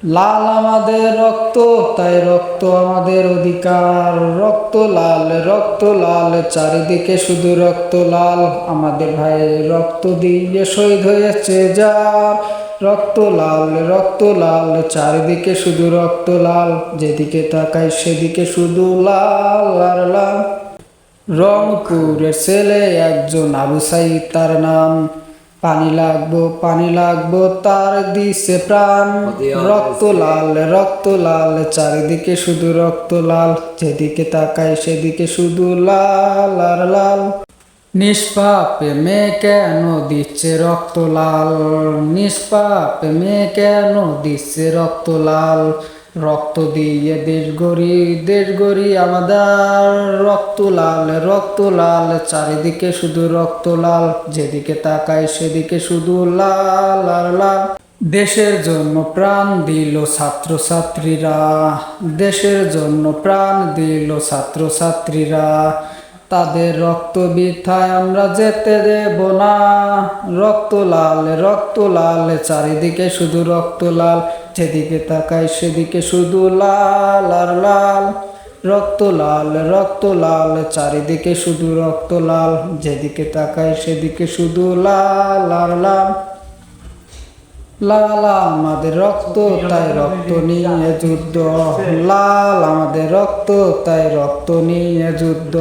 লাল আমাদের রক্ত, তাই রক্ত আমাদের অধিকার। রক্ত লাল, চারিদিকে শুধু রক্ত লাল। আমাদের ভাইয়ের রক্ত দিয়ে শহীদ হয়েছে যার। রক্ত লাল, চারিদিকে শুধু রক্ত লাল। যেদিকে তাকাই সেদিকে শুধু লাল আর লাল। রংপুরের ছেলে একজন আবু সাইদ তার নাম। পানি লাগবো তার দিছে প্রাণ। রক্ত লাল, চারিদিকে শুধু রক্ত লাল। যেদিকে তাকাই সেদিকে শুধু লাল আর লাল। নিষ্পাপে মেয়ে কেন দিচ্ছে রক্ত লাল? নিষ্পাপে মেয়ে কেন দিচ্ছে রক্ত লাল? রক্ত দিয়ে দেশ গড়ি আমাদের। রক্ত লাল, চারিদিকে শুধু রক্ত লাল। যেদিকে তাকাই সেদিকে শুধু লাল আর লাল। দেশের জন্য প্রাণ দিল ছাত্রছাত্রীরা। দেশের জন্য প্রাণ দিল ছাত্রছাত্রীরা। তাদের রক্ত বৃথায় আমরা যেতে দেব না। রক্ত লাল, চারিদিকে শুধু রক্ত লাল। যেদিকে তাকাই সেদিকে শুধু লাল আর লাল। রক্ত লাল, চারিদিকে শুধু রক্ত লাল। যেদিকে তাকাই সেদিকে শুধু লাল আর লাল। লাল আমাদের রক্ত, তাই রক্ত নিয়ে যুদ্ধ। লাল আমাদের রক্ত, তাই রক্ত নিয়ে যুদ্ধ।